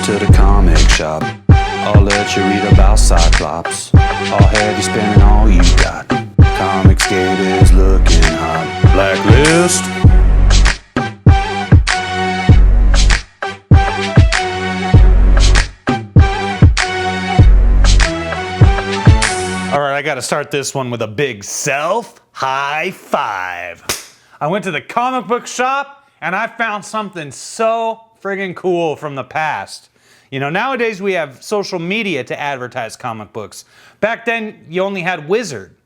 to the comic shop. I'll let you read about Cyclops. I'll have you spending all you got. Comics Gate is looking hot. Blacklist. All right, I got to start this one with a big self high five. I went to the comic book shop and I found something so friggin' cool from the past. You know, nowadays we have social media to advertise comic books. Back then, you only had Wizard.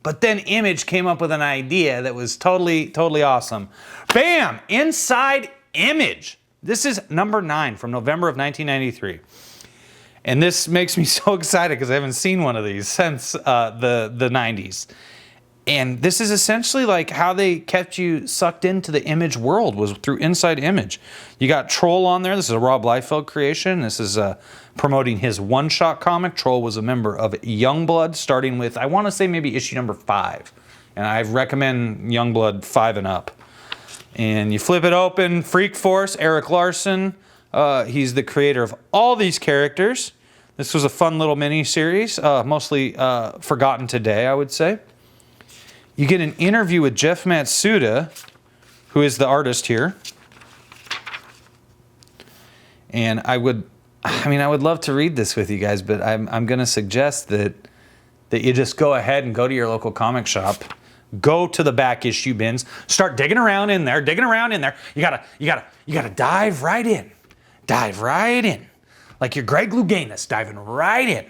But then Image came up with an idea that was totally awesome. Bam! Inside Image. This is number 9 from November of 1993. And this makes me so excited because I haven't seen one of these since the 90s. And this is essentially like how they kept you sucked into the Image world, was through Inside Image. You got Troll on there. This is a Rob Liefeld creation. This is promoting his one-shot comic. Troll was a member of Youngblood, starting with, I want to say maybe issue number 5. And I recommend Youngblood 5 and up. And you flip it open, Freak Force, Eric Larson. He's the creator of all these characters. This was a fun little mini-series, mostly forgotten today, I would say. You get an interview with Jeff Matsuda, who is the artist here. And I would love to read this with you guys, but I'm going to suggest that you just go ahead and go to your local comic shop, go to the back issue bins, start digging around in there. You gotta dive right in. Dive right in. Like you're Greg Louganis, diving right in.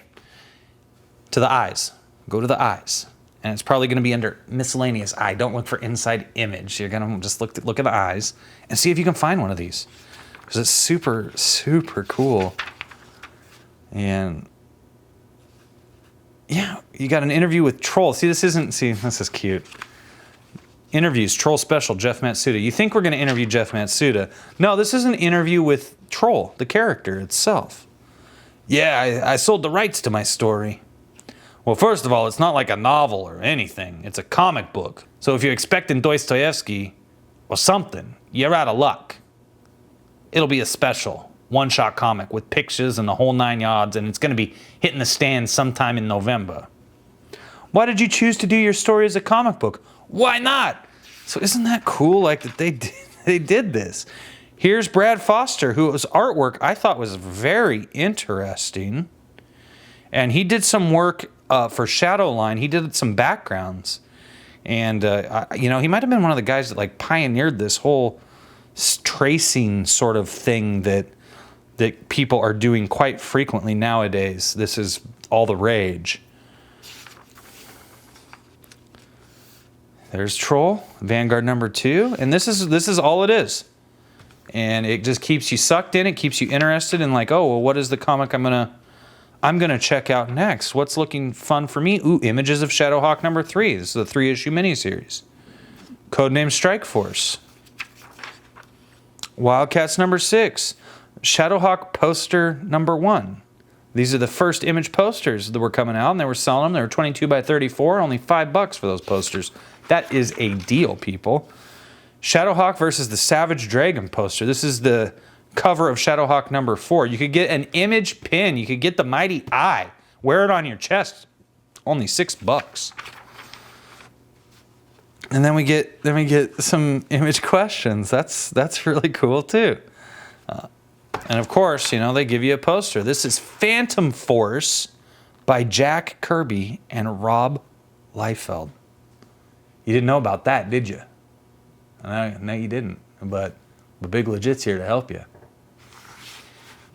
To the eyes. Go to the eyes. And it's probably going to be under miscellaneous eye. Don't look for Inside Image. You're going to just look at the eyes and see if you can find one of these. Because it's super cool. And yeah, you got an interview with Troll. This is cute. Interviews, Troll Special, Jeff Matsuda. You think we're going to interview Jeff Matsuda. No, this is an interview with Troll, the character itself. Yeah, I sold the rights to my story. Well, first of all, it's not like a novel or anything. It's a comic book. So if you're expecting Dostoevsky or something, you're out of luck. It'll be a special one-shot comic with pictures and the whole 9 yards, and it's going to be hitting the stands sometime in November. Why did you choose to do your story as a comic book? Why not? So isn't that cool, like, that they did this? Here's Brad Foster, whose artwork I thought was very interesting. And he did some work for Shadowline. He did some backgrounds. And, he might have been one of the guys that, like, pioneered this whole tracing sort of thing that people are doing quite frequently nowadays. This is all the rage. There's Troll, Vanguard number 2. And this is all it is. And it just keeps you sucked in. It keeps you interested in, like, oh, well, what is the comic I'm gonna check out next? What's looking fun for me? Ooh, Images of Shadowhawk number 3. This is a 3-issue miniseries. Codename Strike Force. Wildcats number 6. Shadowhawk poster number 1. These are the first Image posters that were coming out, and they were selling them. They were 22 by 34, only $5 for those posters. That is a deal, people. Shadowhawk versus the Savage Dragon poster. This is the cover of Shadowhawk number 4. You could get an Image pin. You could get the Mighty Eye. Wear it on your chest. Only $6. And then we get some Image questions. That's really cool too. And of course, they give you a poster. This is Phantom Force by Jack Kirby and Rob Liefeld. You didn't know about that, did you? No, you didn't. But the Big Legit's here to help you.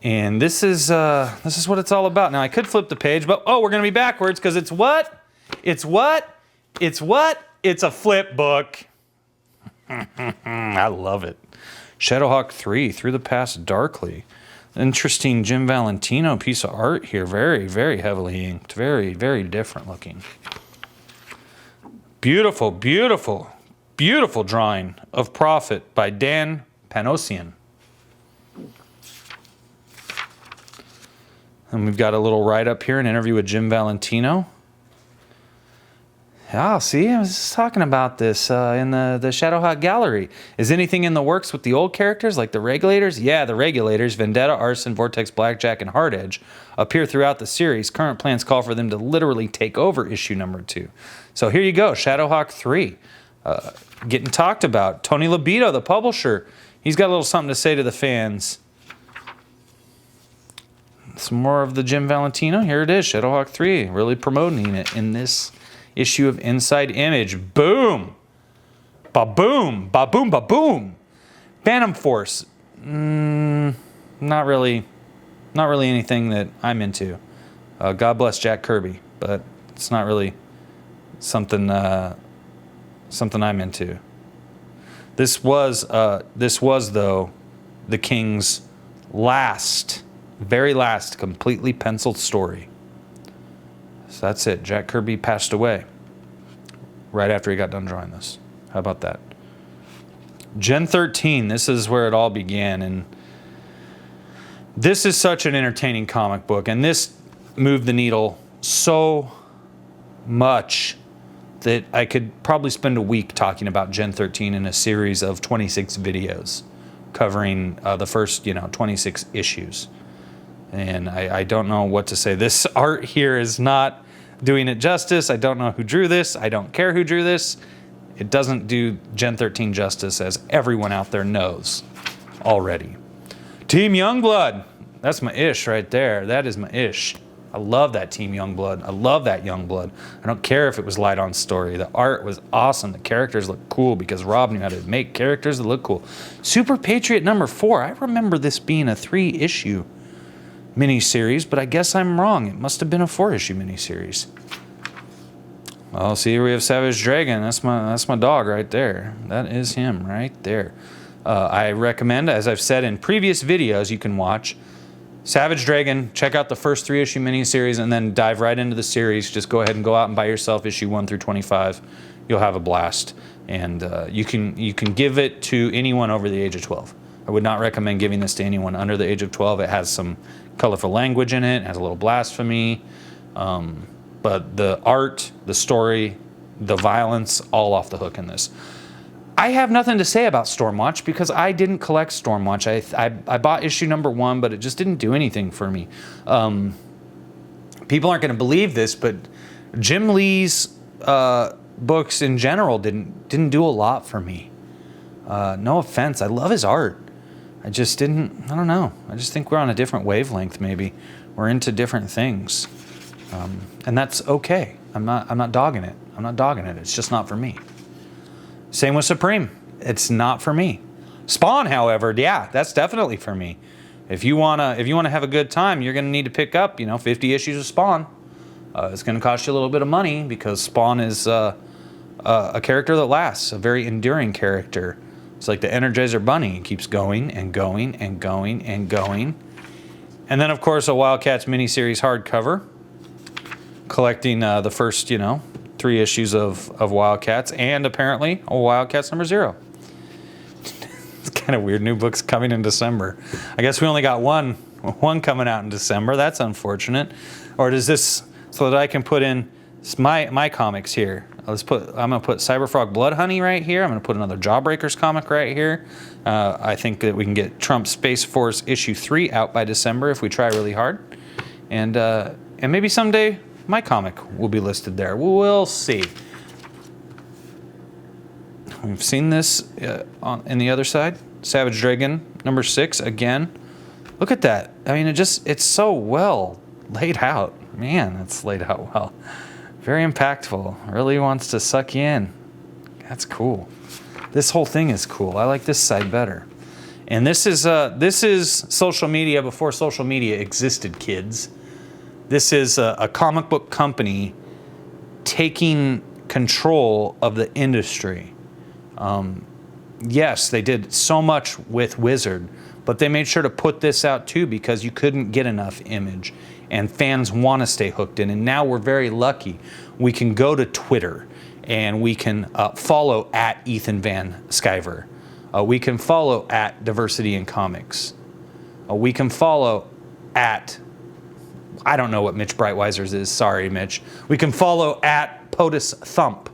And this is what it's all about. Now, I could flip the page, but we're going to be backwards because it's what? It's what? It's what? It's a flip book. I love it. Shadowhawk 3, Through the Past Darkly. Interesting Jim Valentino piece of art here. Very, very heavily inked. Very, very different looking. Beautiful, beautiful, beautiful drawing of Prophet by Dan Panosian. And we've got a little write-up here, an interview with Jim Valentino. Oh, see, I was just talking about this in the Shadowhawk gallery. Is anything in the works with the old characters, like the Regulators? Yeah, the Regulators, Vendetta, Arson, Vortex, Blackjack, and Hard Edge, appear throughout the series. Current plans call for them to literally take over issue number 2. So here you go, Shadowhawk 3. Getting talked about. Tony Libido, the publisher, he's got a little something to say to the fans. Some more of the Jim Valentino. Here it is, Shadowhawk 3, really promoting it in this issue of Inside Image. Boom! Ba-boom! Ba-boom! Ba-boom! Phantom Force. Not really anything that I'm into. God bless Jack Kirby, but it's not really something I'm into. This was though the King's very last completely penciled story. So that's it. Jack Kirby passed away right after he got done drawing this. How about that? Gen 13, this is where it all began. And this is such an entertaining comic book. And this moved the needle so much that I could probably spend a week talking about Gen 13 in a series of 26 videos covering the first, 26 issues. And I don't know what to say. This art here is not doing it justice. I don't know who drew this. I don't care who drew this. It doesn't do Gen 13 justice, as everyone out there knows already. Team Youngblood. That's my ish right there. That is my ish. I love that Team Youngblood. I love that Youngblood. I don't care if it was light on story. The art was awesome. The characters look cool because Rob knew how to make characters that look cool. Super Patriot number 4. I remember this being a 3-issue miniseries, but I guess I'm wrong. It must have been a 4-issue miniseries. Well, see, here we have Savage Dragon. That's my dog right there. That is him right there. I recommend, as I've said in previous videos, you can watch Savage Dragon, check out the first 3-issue miniseries, and then dive right into the series. Just go ahead and go out and buy yourself issue 1 through 25. You'll have a blast, and you can give it to anyone over the age of 12. I would not recommend giving this to anyone under the age of 12. It has some colorful language in it. It has a little blasphemy, but the art, the story, the violence, all off the hook in this. I have nothing to say about Stormwatch because I didn't collect Stormwatch. I bought issue number 1, but it just didn't do anything for me. People aren't going to believe this, but Jim Lee's books in general didn't do a lot for me. No offense, I love his art. I don't know. I just think we're on a different wavelength. Maybe we're into different things, and that's okay. I'm not dogging it. I'm not dogging it. It's just not for me. Same with Supreme. It's not for me. Spawn, however, yeah, that's definitely for me. If you wanna have a good time, you're gonna need to pick up 50 issues of Spawn. It's gonna cost you a little bit of money because Spawn is a character that lasts, a very enduring character. It's like the Energizer Bunny. It keeps going and going and going and going. And then, of course, a Wildcats miniseries hardcover, collecting the first, 3 issues of Wildcats, and apparently a Wildcats number 0. It's kind of weird. New books coming in December. I guess we only got one coming out in December. That's unfortunate. Or does this, so that I can put in my comics here. I'm gonna put Cyberfrog Blood Honey right here. I'm gonna put another Jawbreakers comic right here. I think that we can get Trump Space Force issue 3 out by December if we try really hard, and maybe someday my comic will be listed there. We'll see. We've seen this in the other side. Savage Dragon number 6 again. Look at that. I mean, it's so well laid out. Man, it's laid out well. Very impactful. Really wants to suck you in. That's cool. This whole thing is cool. I like this side better. And this is social media before social media existed, kids. This is a comic book company taking control of the industry. Yes, they did so much with Wizard, but they made sure to put this out too because you couldn't get enough Image. And fans want to stay hooked in. And now we're very lucky. We can go to Twitter and we can follow at Ethan Van Sciver. We can follow at Diversity in Comics. We can follow at, I don't know what Mitch Breitweiser's is. Sorry, Mitch. We can follow at POTUS Thump.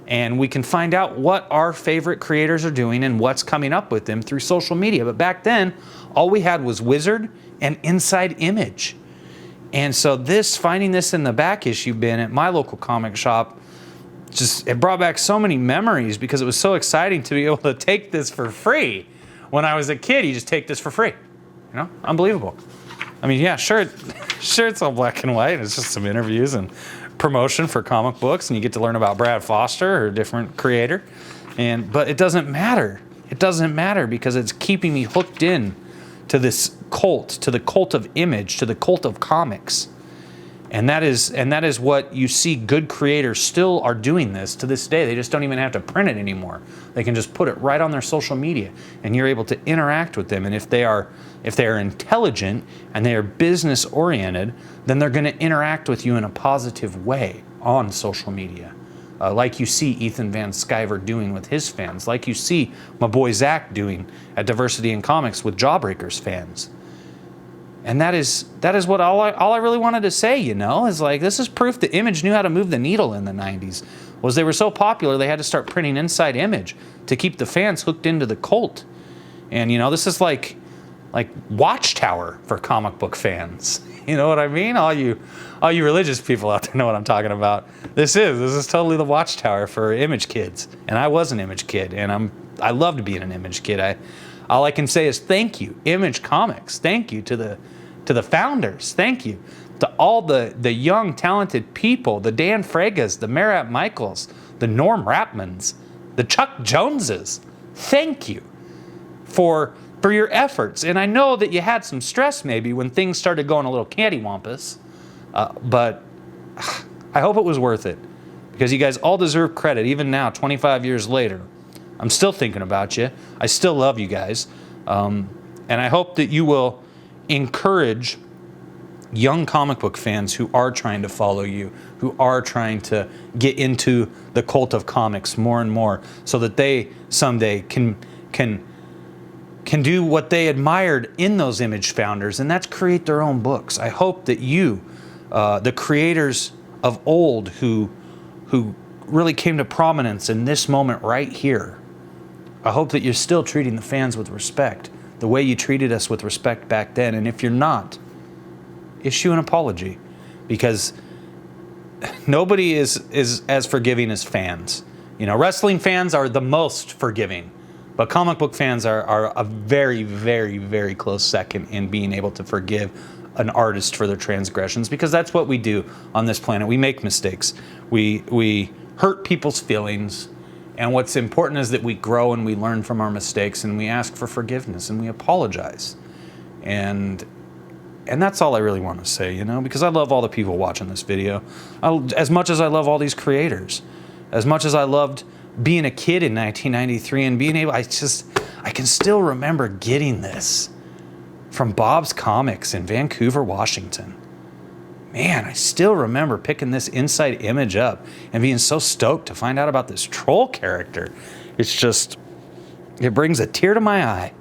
And we can find out what our favorite creators are doing and what's coming up with them through social media. But back then, all we had was Wizard and Inside Image. And so finding this in the back issue bin at my local comic shop, it brought back so many memories because it was so exciting to be able to take this for free. When I was a kid, you just take this for free. You know, unbelievable. I mean, yeah, sure it's all black and white. It's just some interviews and promotion for comic books, and you get to learn about Brad Foster or a different creator. But it doesn't matter. It doesn't matter because it's keeping me hooked in to this cult, to the cult of image, to the cult of comics. And that is what you see. Good creators still are doing this to this day. They just don't even have to print it anymore. They can just put it right on their social media, and you're able to interact with them. And if they are intelligent and they are business oriented, then they're going to interact with you in a positive way on social media, like you see Ethan Van Sciver doing with his fans, like you see my boy Zach doing at Diversity in Comics with Jawbreakers fans. And that is what all I really wanted to say, you know, is like, this is proof that Image knew how to move the needle in the 90s. Was they were so popular, they had to start printing Inside Image to keep the fans hooked into the cult. And, you know, this is like Watchtower for comic book fans. You know what I mean? All you religious people out there know what I'm talking about. This is totally the Watchtower for Image kids. And I was an Image kid, and I loved being an Image kid. All I can say is thank you, Image Comics. Thank you to the founders. Thank you to all the young, talented people, the Dan Fregas, the Marat Michaels, the Norm Rapmans, the Chuck Joneses. Thank you for your efforts. And I know that you had some stress maybe when things started going a little cattywampus, but I hope it was worth it because you guys all deserve credit, even now, 25 years later. I'm still thinking about you. I still love you guys. And I hope that you will encourage young comic book fans who are trying to follow you, who are trying to get into the cult of comics more and more so that they someday can do what they admired in those Image founders, and that's create their own books. I hope that you, the creators of old who really came to prominence in this moment right here, I hope that you're still treating the fans with respect, the way you treated us with respect back then. And if you're not, issue an apology, because nobody is as forgiving as fans. You know, wrestling fans are the most forgiving, but comic book fans are a very, very, very close second in being able to forgive an artist for their transgressions, because that's what we do on this planet. We make mistakes. We hurt people's feelings. And what's important is that we grow and we learn from our mistakes and we ask for forgiveness and we apologize. And that's all I really want to say, you know, because I love all the people watching this video. As much as I love all these creators, as much as I loved being a kid in 1993 and being able, I can still remember getting this from Bob's Comics in Vancouver, Washington. Man, I still remember picking this Inside Image up and being so stoked to find out about this troll character. It brings a tear to my eye.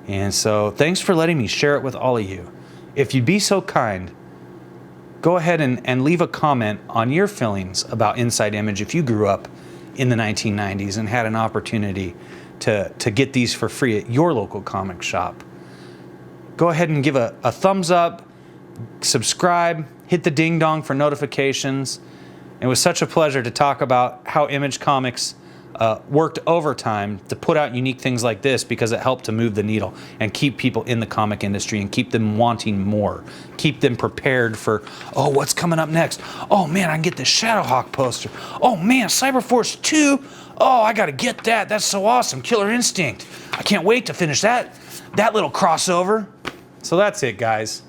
And so thanks for letting me share it with all of you. If you'd be so kind, go ahead and leave a comment on your feelings about Inside Image if you grew up in the 1990s and had an opportunity to get these for free at your local comic shop. Go ahead and give a thumbs up, subscribe, hit the ding dong for notifications. It was such a pleasure to talk about how Image Comics worked overtime to put out unique things like this, because it helped to move the needle and keep people in the comic industry and keep them wanting more, keep them prepared for, oh, what's coming up next? Oh man, I can get this Shadowhawk poster. Oh man, Cyberforce 2. Oh, I gotta get that. That's so awesome. Killer Instinct. I can't wait to finish that little crossover. So that's it, guys.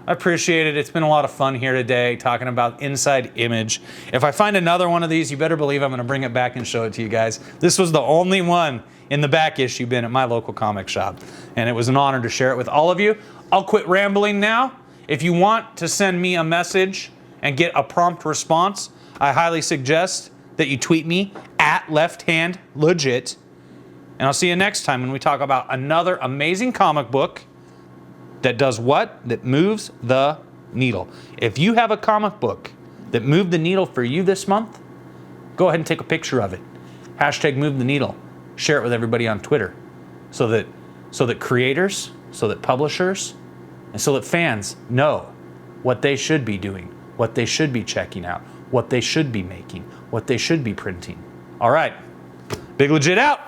I appreciate it. It's been a lot of fun here today talking about Inside Image. If I find another one of these, you better believe I'm going to bring it back and show it to you guys. This was the only one in the back issue bin at my local comic shop, and it was an honor to share it with all of you. I'll quit rambling now. If you want to send me a message and get a prompt response, I highly suggest that you tweet me at lefthandlegit. And I'll see you next time when we talk about another amazing comic book that does what? That moves the needle. If you have a comic book that moved the needle for you this month, Go ahead and take a picture of it. Hashtag move the needle. Share it with everybody on Twitter so that creators, so that publishers, and so that fans know what they should be doing, what they should be checking out, what they should be making, what they should be printing. All right, Big Legit out.